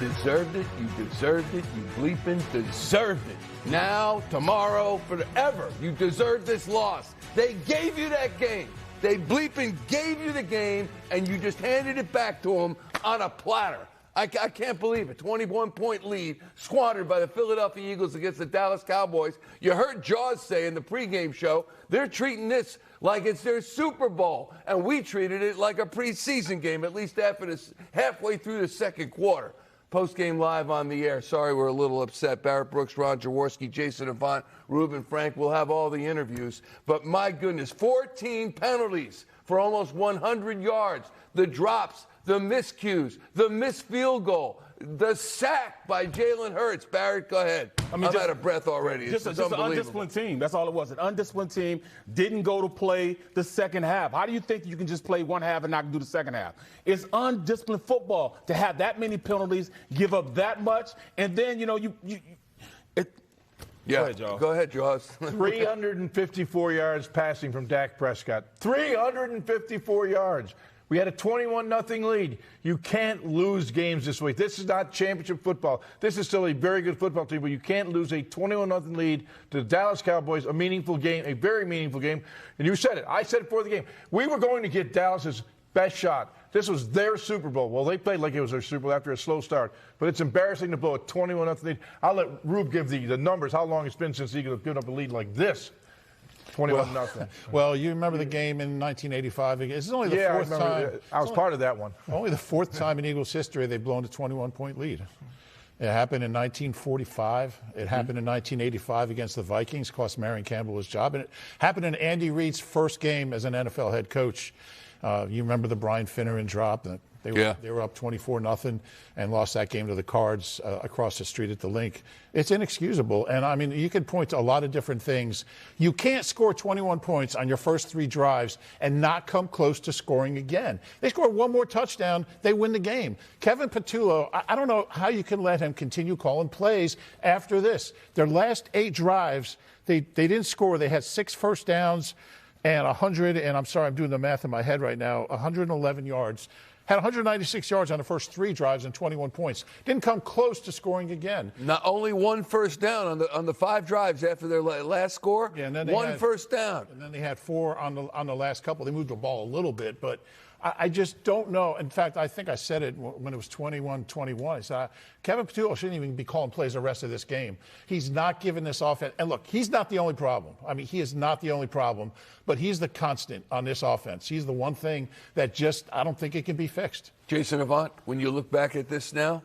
deserved it. You deserved it. You bleeping deserved it. Now, tomorrow, forever, you deserve this loss. They gave you that game. They bleeping gave you the game, and you just handed it back to them on a platter. I can't believe it. 21-point lead squandered by the Philadelphia Eagles against the Dallas Cowboys. You heard Jaws say in the pregame show, they're treating this like it's their Super Bowl, and we treated it like a preseason game, at least halfway through the second quarter. Postgame live on the air. Sorry, we're a little upset. Barrett Brooks, Ron Jaworski, Jason Avant, Reuben Frank. We'll have all the interviews. But my goodness, 14 penalties for almost 100 yards. The drops, the miscues, the missed field goal, the sack by Jalen Hurts. Barrett, go ahead. I'm out of breath already. Just an undisciplined team. That's all it was. An undisciplined team didn't go to play the second half. How do you think you can just play one half and not do the second half? It's undisciplined football to have that many penalties, give up that much, and then, Yeah, go ahead, Jaws. 354 yards passing from Dak Prescott. 354 yards. We had a 21-0 lead. You can't lose games this way. This is not championship football. This is still a very good football team, but you can't lose a 21-0 lead to the Dallas Cowboys, a meaningful game, a very meaningful game. And you said it. I said it before the game. We were going to get Dallas's best shot. This was their Super Bowl. Well, they played like it was their Super Bowl after a slow start. But it's embarrassing to blow a 21-0 lead. I'll let Rube give the numbers, how long it's been since the Eagles have given up a lead like this. 21-0. Well, you remember the game in 1985? It's only the fourth time. I was part of that one. Only the fourth time in Eagles history they've blown a 21-point lead. It happened in 1945. It happened in 1985 against the Vikings, cost Marion Campbell his job. And it happened in Andy Reid's first game as an NFL head coach. You remember the Brian Finneran drop? They were up 24-0 and lost that game to the Cards across the street at the Link. It's inexcusable. And, I mean, you can point to a lot of different things. You can't score 21 points on your first three drives and not come close to scoring again. They score one more touchdown, they win the game. Kevin Patullo, I don't know how you can let him continue calling plays after this. Their last 8 drives, they didn't score. They had 6 first downs and 100, and I'm sorry, I'm doing the math in my head right now, 111 yards. Had 196 yards on the first 3 drives and 21 points. Didn't come close to scoring again. Not only 1 first down on the 5 drives after their last score. Yeah, and then one first down. And then they had 4 on the last couple. They moved the ball a little bit, but I just don't know. In fact, I think I said it when it was 21-21. I said, Kevin Patullo shouldn't even be calling plays the rest of this game. He's not giving this offense. And look, he's not the only problem. I mean, he is not the only problem, but he's the constant on this offense. He's the one thing that I don't think it can be fixed. Jason Avant, when you look back at this now?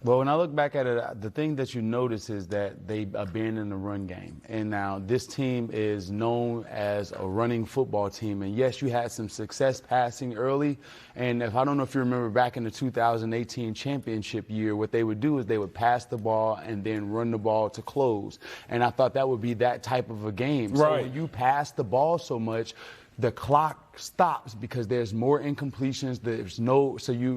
Well, when I look back at it, the thing that you notice is that they abandoned the run game. And now this team is known as a running football team. And, yes, you had some success passing early. And I don't know if you remember back in the 2018 championship year, what they would do is they would pass the ball and then run the ball to close. And I thought that would be that type of a game. Right. So when you pass the ball so much, the clock stops because there's more incompletions.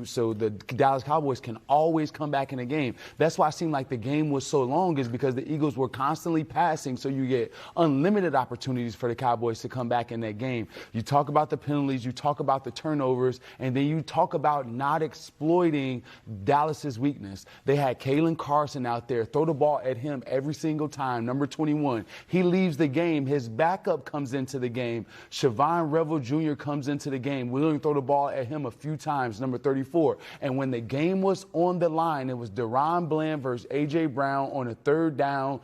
So the Dallas Cowboys can always come back in the game. That's why it seemed like the game was so long, is because the Eagles were constantly passing, so you get unlimited opportunities for the Cowboys to come back in that game. You talk about the penalties, you talk about the turnovers, and then you talk about not exploiting Dallas's weakness. They had Kalen Carson out there, throw the ball at him every single time, number 21. He leaves the game. His backup comes into the game. Siobhan Revel Jr. comes into the game. We only throw the ball at him a few times, number 34. And when the game was on the line, it was Deron Bland versus A.J. Brown on a 3rd down.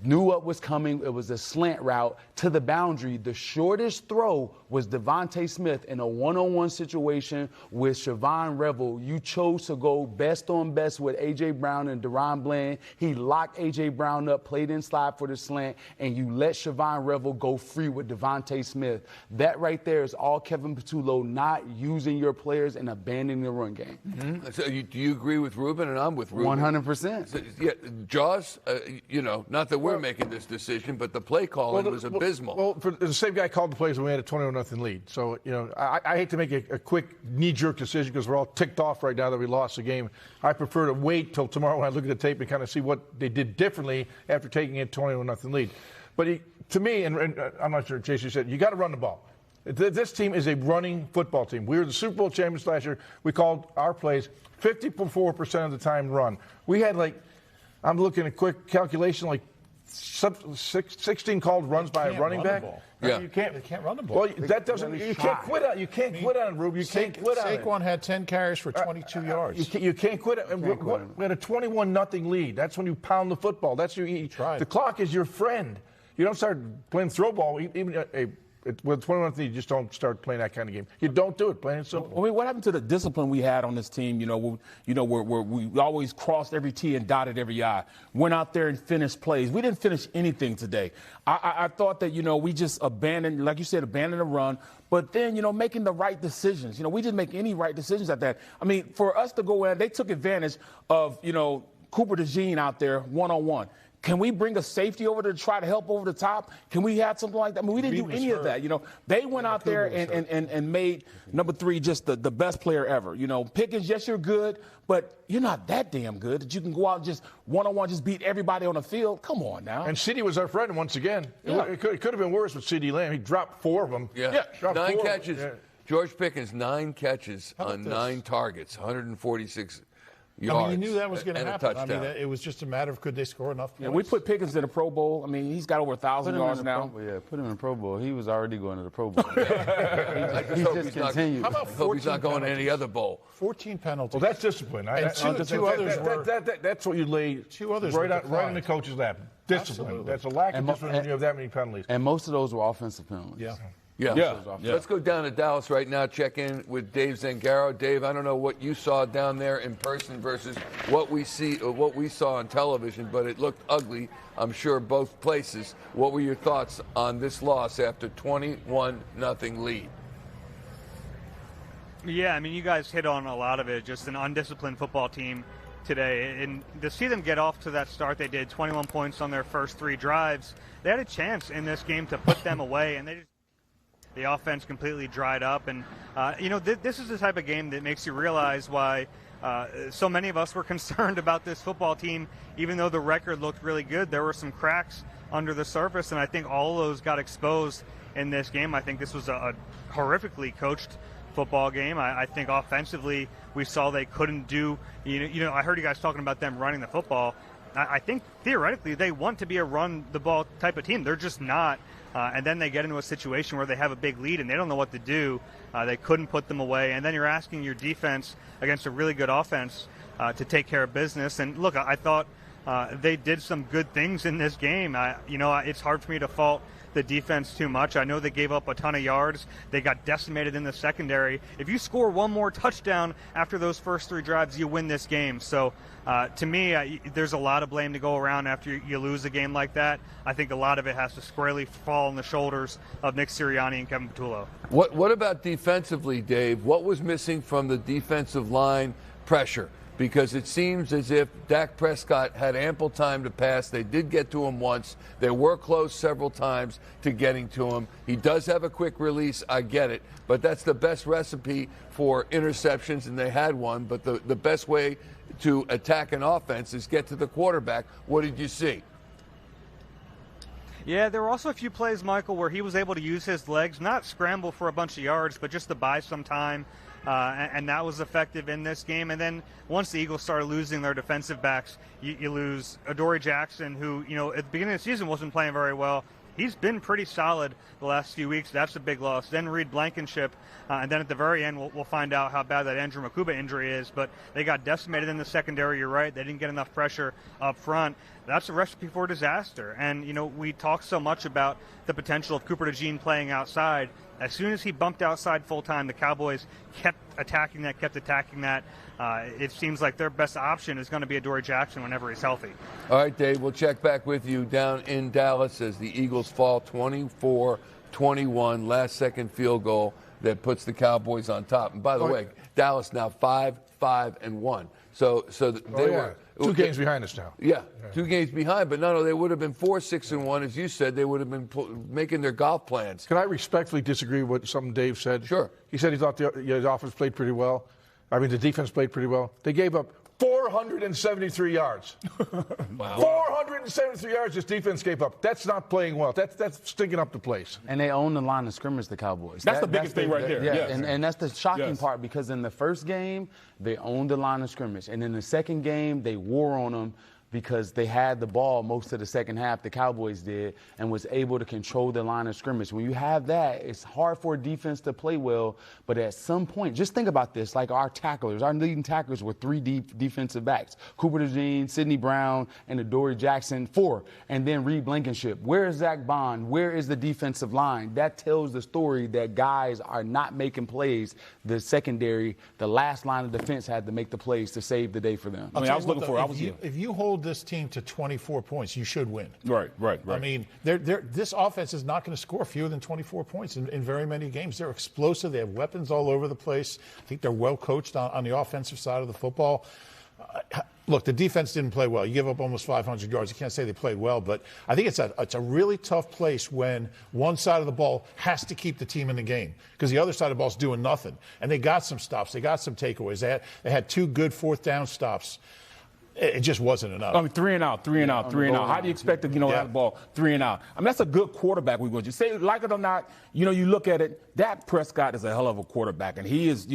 Knew what was coming. It was a slant route to the boundary. The shortest throw was Devontae Smith in a one-on-one situation with Siobhan Revel. You chose to go best on best with A.J. Brown and Deron Bland. He locked A.J. Brown up, played in slide for the slant, and you let Siobhan Revel go free with Devontae Smith. That right there is all Kevin Patullo not using your players and abandoning the run game. Mm-hmm. So do you agree with Reuben? And I'm with Reuben. 100%. So, yeah, Jaws, not that we're making this decision, but the play calling was abysmal. Well, the same guy called the plays when we had a 21-0 lead. So, I hate to make a quick knee-jerk decision because we're all ticked off right now that we lost the game. I prefer to wait till tomorrow when I look at the tape and kind of see what they did differently after taking a 21-0 lead. But to me, and I'm not sure, Chase, you said, you got to run the ball. This team is a running football team. We were the Super Bowl champions last year. We called our plays 54% of the time run. We had I'm looking at quick calculation, 16 called runs by a running back. Yeah. They can't run the ball. Well, that doesn't. You can't quit on. You can't quit on it, Rube. You can't quit on it. Saquon had 10 carries for 22 yards. You can't quit it. We had a 21-0 lead. That's when you pound the football. That's the clock is your friend. You don't start playing throw ball. Even with 21 lead, you just don't start playing that kind of game. You don't do it. Plain and simple. I mean, what happened to the discipline we had on this team? We always crossed every T and dotted every I. Went out there and finished plays. We didn't finish anything today. I thought that we just abandoned, like you said, abandoned the run. But then making the right decisions. We didn't make any right decisions at that. I mean, for us to go in, they took advantage of Cooper DeJean out there one-on-one. Can we bring a safety over to try to help over the top? Can we have something like that? I mean, we didn't do any of that. They went out there and made number 3 just the best player ever. Pickens, yes, you're good, but you're not that damn good that you can go out and just one-on-one just beat everybody on the field. Come on now. And CeeDee was our friend once again. Yeah. It could have been worse with CeeDee Lamb. He dropped 4 of them. Yeah. 9 catches. Yeah. George Pickens, 9 catches on 9 targets, 146 yards. I mean, you knew that was going to happen. I mean, it was just a matter of could they score enough points. Yeah, we put Pickens in the Pro Bowl. I mean, he's got over 1,000 yards now. Put him in the Pro Bowl. He was already going to the Pro Bowl. He just continued. How about 14 hope he's not going to any other bowl. 14 penalties. Well, that's discipline. Two others were. That's what you lay 2 others right in the coach's lap. Discipline. Absolutely. That's a lack of discipline when you have that many penalties. And most of those were offensive penalties. Yeah. Let's go down to Dallas right now, check in with Dave Zangaro. Dave, I don't know what you saw down there in person versus what we saw on television, but it looked ugly, I'm sure, both places. What were your thoughts on this loss after 21-0 lead? Yeah, I mean, you guys hit on a lot of it, just an undisciplined football team today. And to see them get off to that start they did, 21 points on their first 3 drives, they had a chance in this game to put them away, and the offense completely dried up. And, this is the type of game that makes you realize why so many of us were concerned about this football team. Even though the record looked really good, there were some cracks under the surface, and I think all of those got exposed in this game. I think this was a horrifically coached football game. I think offensively we saw they couldn't do, I heard you guys talking about them running the football. I think theoretically they want to be a run-the-ball type of team. They're just not. And then they get into a situation where they have a big lead and they don't know what to do. They couldn't put them away. And then you're asking your defense against a really good offense to take care of business. And look, I thought they did some good things in this game. It's hard for me to fault the defense too much. I know they gave up a ton of yards. They got decimated in the secondary. If you score one more touchdown after those first 3 drives, you win this game. So to me, there's a lot of blame to go around after you lose a game like that. I think a lot of it has to squarely fall on the shoulders of Nick Sirianni and Kevin Patullo. What about defensively, Dave? What was missing from the defensive line pressure? Because it seems as if Dak Prescott had ample time to pass. They did get to him once. They were close several times to getting to him. He does have a quick release, I get it, but that's the best recipe for interceptions, and they had one. But the best way to attack an offense is get to the quarterback. What did you see? Yeah, there were also a few plays, Michael, where he was able to use his legs, not scramble for a bunch of yards, but just to buy some time. And that was effective in this game. And then once the Eagles started losing their defensive backs, you lose Adoree Jackson, who, at the beginning of the season wasn't playing very well. He's been pretty solid the last few weeks. That's a big loss. Then Reed Blankenship, and then at the very end, we'll find out how bad that Andrew Makuba injury is. But they got decimated in the secondary. You're right. They didn't get enough pressure up front. That's a recipe for disaster. And, we talk so much about the potential of Cooper DeJean playing outside. As soon as he bumped outside full-time, the Cowboys kept attacking that. It seems like their best option is going to be Adoree Jackson whenever he's healthy. All right, Dave, we'll check back with you down in Dallas as the Eagles fall 24-21, last-second field goal that puts the Cowboys on top. And by the way, Dallas now 5-5-1. So they were 2 games behind us now. Yeah, 2 games behind, but no, they would have been 4-6-1, as you said. They would have been making their golf plans. Can I respectfully disagree with something Dave said? Sure. He said he thought the offense played pretty well. I mean, the defense played pretty well. They gave up 473 yards. Wow. 473 yards this defense gave up. That's not playing well. That's stinking up the place. And they own the line of scrimmage, the Cowboys. That's the biggest thing right there. Yeah, Yes. and that's the shocking part, because in the first game, they owned the line of scrimmage. And in the second game, they wore on them because they had the ball most of the second half, the Cowboys did, and was able to control the line of scrimmage. When you have that, it's hard for a defense to play well, but at some point, just think about this, like our tacklers, our leading tacklers were 3 defensive backs, Cooper DeJean, Sidney Brown, and Adoree Jackson, 4, and then Reed Blankenship. Where is Zach Bond? Where is the defensive line? That tells the story that guys are not making plays. The secondary, the last line of defense had to make the plays to save the day for them. I was looking for if you hold this team to 24 points, you should win. Right. I mean, this offense is not going to score fewer than 24 points in very many games. They're explosive. They have weapons all over the place. I think they're well coached on the offensive side of the football. Look, the defense didn't play well. You give up almost 500 yards. You can't say they played well, but I think it's a really tough place when one side of the ball has to keep the team in the game because the other side of the ball is doing nothing. And they got some stops. They got some takeaways. They had 2 good 4th down stops. It just wasn't enough. I mean, 3 and out. How do you expect to, have the ball 3 and out? I mean, that's a good quarterback. You say, like it or not, you look at it, Dak Prescott is a hell of a quarterback, and he is,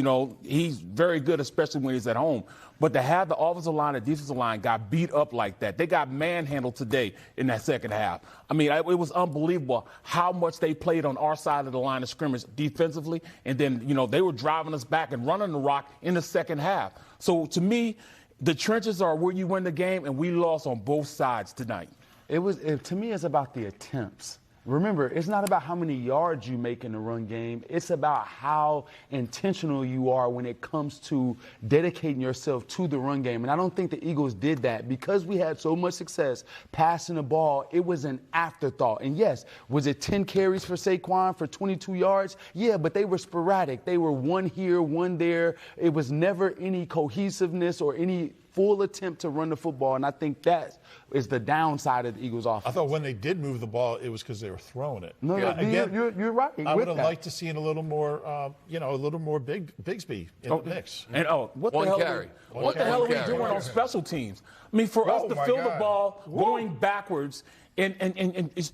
he's very good, especially when he's at home. But to have the offensive line and defensive line got beat up like that, they got manhandled today in that second half. I mean, it was unbelievable how much they played on our side of the line of scrimmage defensively, and then, they were driving us back and running the rock in the second half. So, to me, the trenches are where you win the game, and we lost on both sides tonight. To me, it's about the attempts. Remember, it's not about how many yards you make in the run game. It's about how intentional you are when it comes to dedicating yourself to the run game. And I don't think the Eagles did that. Because we had so much success passing the ball, it was an afterthought. And yes, was it 10 carries for Saquon for 22 yards? Yeah, but they were sporadic. They were one here, one there. It was never any cohesiveness or any full attempt to run the football, and I think that is the downside of the Eagles' offense. I thought when they did move the ball, it was because they were throwing it. No, again, you're right. I would have liked to see a little more, Bigsby in the mix. And what the hell are we doing on special teams? I mean, for us to fill the ball going backwards, and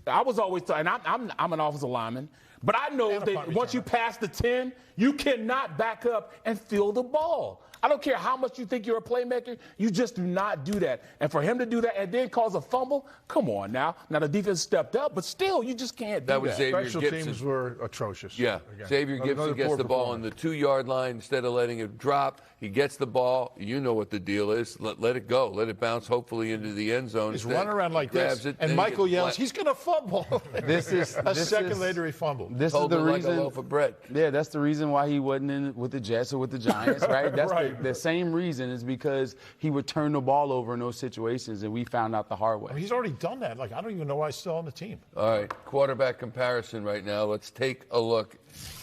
I was always, and I'm an offensive lineman. But I know that once you pass the 10, you cannot back up and fill the ball. I don't care how much you think you're a playmaker. You just do not do that. And for him to do that and then cause a fumble, come on now. Now, the defense stepped up, but still, you just can't do that. That was Xavier Special Gibson. Teams were atrocious. Yeah. Again. Xavier Gibson gets the ball on the 2-yard line instead of letting it drop. He gets the ball. You know what the deal is. Let it go. Let it bounce, hopefully, into the end zone. He's running around like this, and Michael yells, he's going to fumble. This is a second later he fumbled. This is the reason. Like a loaf of bread. Yeah, that's the reason why he wasn't in with the Jets or with the Giants, right? That's the same reason is because he would turn the ball over in those situations, and we found out the hard way. I mean, he's already done that. Like, I don't even know why he's still on the team. All right, quarterback comparison right now. Let's take a look.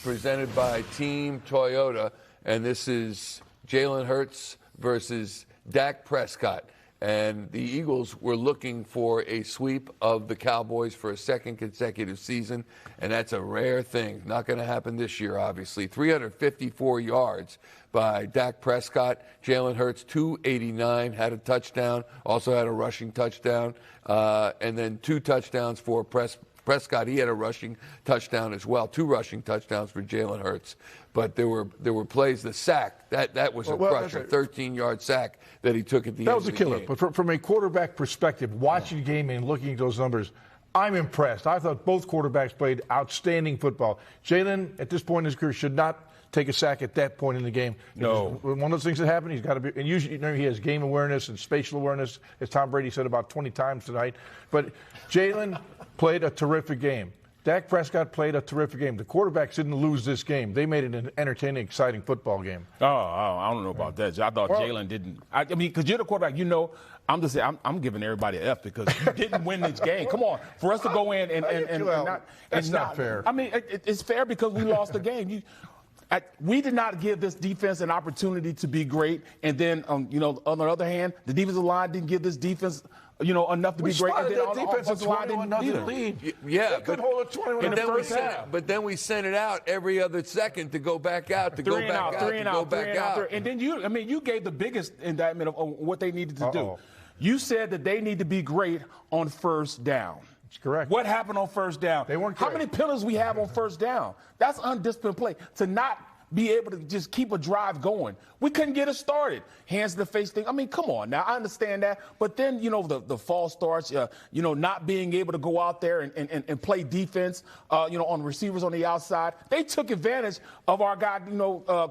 Presented by Team Toyota, and this is Jalen Hurts versus Dak Prescott. And the Eagles were looking for a sweep of the Cowboys for a second consecutive season, and that's a rare thing. Not going to happen this year, obviously. 354 yards by Dak Prescott. Jalen Hurts, 289, had a touchdown, also had a rushing touchdown, and then 2 touchdowns for Prescott. He had a rushing touchdown as well. 2 rushing touchdowns for Jalen Hurts. But there were plays, the sack, that was a crusher, 13-yard sack that he took at the end of the game. That was a killer. But from a quarterback perspective, watching the game and looking at those numbers, I'm impressed. I thought both quarterbacks played outstanding football. Jalen, at this point in his career, should not take a sack at that point in the game. No. One of those things that happen, he's got to be, and usually he has game awareness and spatial awareness, as Tom Brady said about 20 times tonight. But Jalen played a terrific game. Dak Prescott played a terrific game. The quarterbacks didn't lose this game. They made it an entertaining, exciting football game. Oh, I don't know about that. I thought Jalen didn't. I mean, because you're the quarterback, I'm just saying, I'm giving everybody an F because you didn't win this game. Come on, for us to go in and not. That's not fair. I mean, it's fair because we lost the game. We did not give this defense an opportunity to be great, and then, on the other hand, the defensive line didn't give this defense, enough to be great. And then that defensive line didn't either. Lead. Yeah, they could hold a 21 but then we sent it out every other second to go back out, to go back out. And then you gave the biggest indictment of what they needed to do. You said that they need to be great on first down. That's correct. What happened on first down? They weren't great. How many penalties we have on first down? That's undisciplined play. To not be able to just keep a drive going. We couldn't get it started. Hands to the face thing. I mean, come on now. I understand that. But then, the false starts, not being able to go out there and play defense, on receivers on the outside. They took advantage of our guy,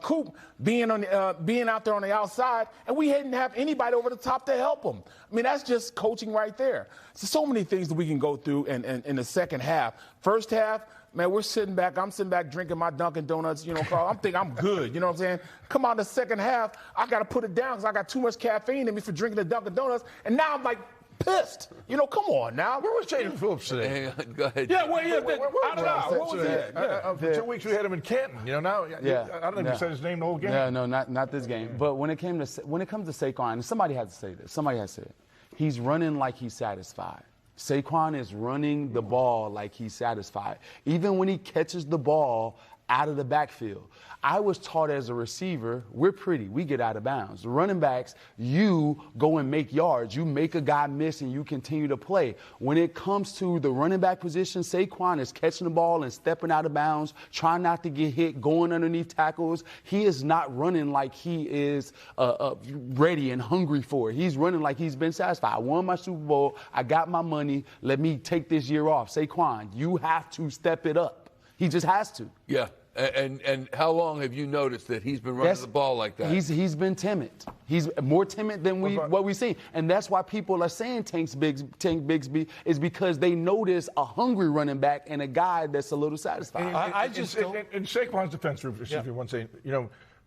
Coop, being out there on the outside, and we didn't have anybody over the top to help him. I mean, that's just coaching right there. So many things that we can go through in the second half. First half, man, I'm sitting back drinking my Dunkin' Donuts, Carl. I'm thinking I'm good, you know what I'm saying? Come on, the second half, I got to put it down because I got too much caffeine in me for drinking the Dunkin' Donuts, and now I'm like pissed. Come on now. Where was Jaden Phillips today? Hang on, go ahead. Yeah, I don't know. What was it? For 2 weeks we had him in Canton. Now, I don't think he said his name the whole game. No, not this game. But when it comes to Saquon, and somebody has to say this. Somebody has to say it. He's running like he's satisfied. Saquon is running the ball like he's satisfied. Even when he catches the ball out of the backfield. I was taught as a receiver, we're pretty. We get out of bounds. The running backs, you go and make yards. You make a guy miss and you continue to play. When it comes to the running back position, Saquon is catching the ball and stepping out of bounds, trying not to get hit, going underneath tackles. He is not running like he is ready and hungry for it. He's running like he's been satisfied. I won my Super Bowl. I got my money. Let me take this year off. Saquon, you have to step it up. He just has to. Yeah. And how long have you noticed that he's been running the ball like that? He's been timid. He's more timid than what we've seen. And that's why people are saying Tank Bigsby is because they notice a hungry running back and a guy that's a little satisfied. In Saquon's defense, one saying,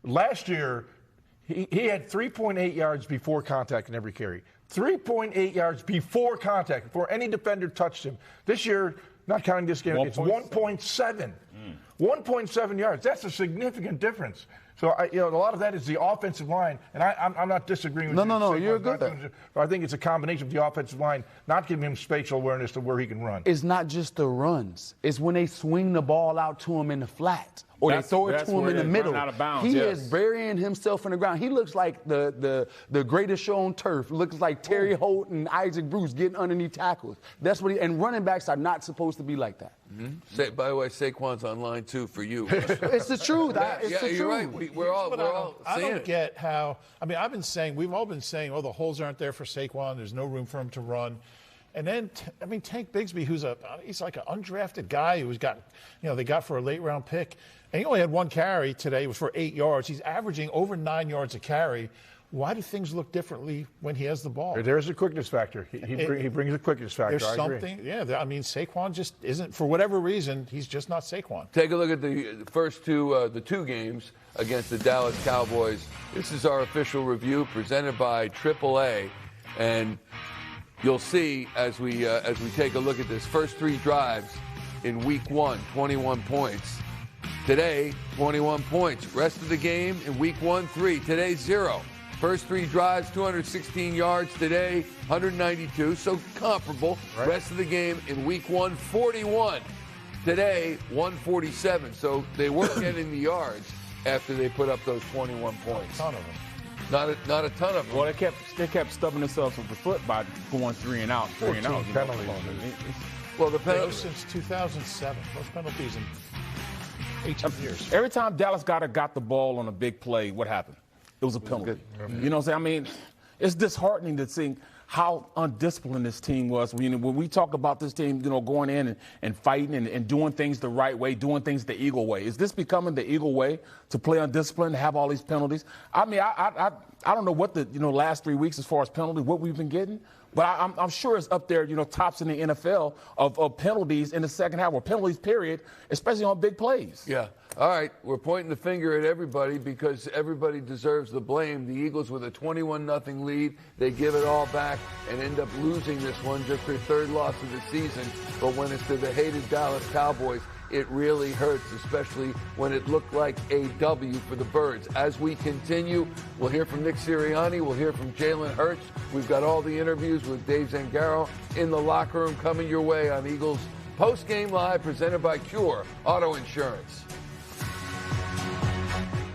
last year he had 3.8 yards before contact in every carry. 3.8 yards before contact, before any defender touched him. This year, not counting this game, it's 1.7. 1.7 yards. That's a significant difference. So, a lot of that is the offensive line, and I'm not disagreeing with you. No, you're good. I think it's a combination of the offensive line not giving him spatial awareness to where he can run. It's not just the runs. It's when they swing the ball out to him in the flat. Or they throw it to him in the middle. He is burying himself in the ground. He looks like the greatest show on turf. Looks like Terry Holt and Isaac Bruce getting underneath tackles. That's what and running backs are not supposed to be like that. Mm-hmm. By the way, Saquon's online too for you. It's the truth. You're right. We're all I seeing don't it. get how. We've all been saying, the holes aren't there for Saquon. There's no room for him to run. And then, Tank Bigsby, he's like an undrafted guy who they got for a late round pick. And he only had one carry today. It was for 8 yards. He's averaging over 9 yards a carry. Why do things look differently when he has the ball? There's a quickness factor. He brings a quickness factor. There's something. Yeah, Saquon just isn't, for whatever reason, he's just not Saquon. Take a look at the first the two games against the Dallas Cowboys. This is our official review presented by AAA. And you'll see as we take a look at this, first 3 drives in week 1, 21 points. Today, 21 points. Rest of the game in week 1, 3. Today, 0. First 3 drives, 216 yards. Today, 192. So comparable. Right. Rest of the game in week 1, 41. Today, 147. So they weren't getting the yards after they put up those 21 points. A ton of them. Not a ton of them. Well, they kept stubbing themselves with the foot by going 3 and out. Penalties. Well, the penalties since 2007. Most penalties in 18 years. Every time Dallas got the ball on a big play, what happened? It was a penalty. You know what I'm saying? It's disheartening to see how undisciplined this team was. When we talk about this team, going in and fighting and doing things the right way, doing things the Eagle way. Is this becoming the Eagle way to play undisciplined, have all these penalties? I don't know what the last 3 weeks as far as penalties, what we've been getting. But I'm sure it's up there, tops in the NFL of penalties in the second half, or penalties, period, especially on big plays. Yeah. All right. We're pointing the finger at everybody because everybody deserves the blame. The Eagles with a 21-0 lead. They give it all back and end up losing this one, just their 3rd loss of the season. But when it's to the hated Dallas Cowboys, it really hurts, especially when it looked like a W for the Birds. As we continue, we'll hear from Nick Sirianni. We'll hear from Jalen Hurts. We've got all the interviews with Dave Zangaro in the locker room coming your way on Eagles Postgame Live, presented by Cure Auto Insurance.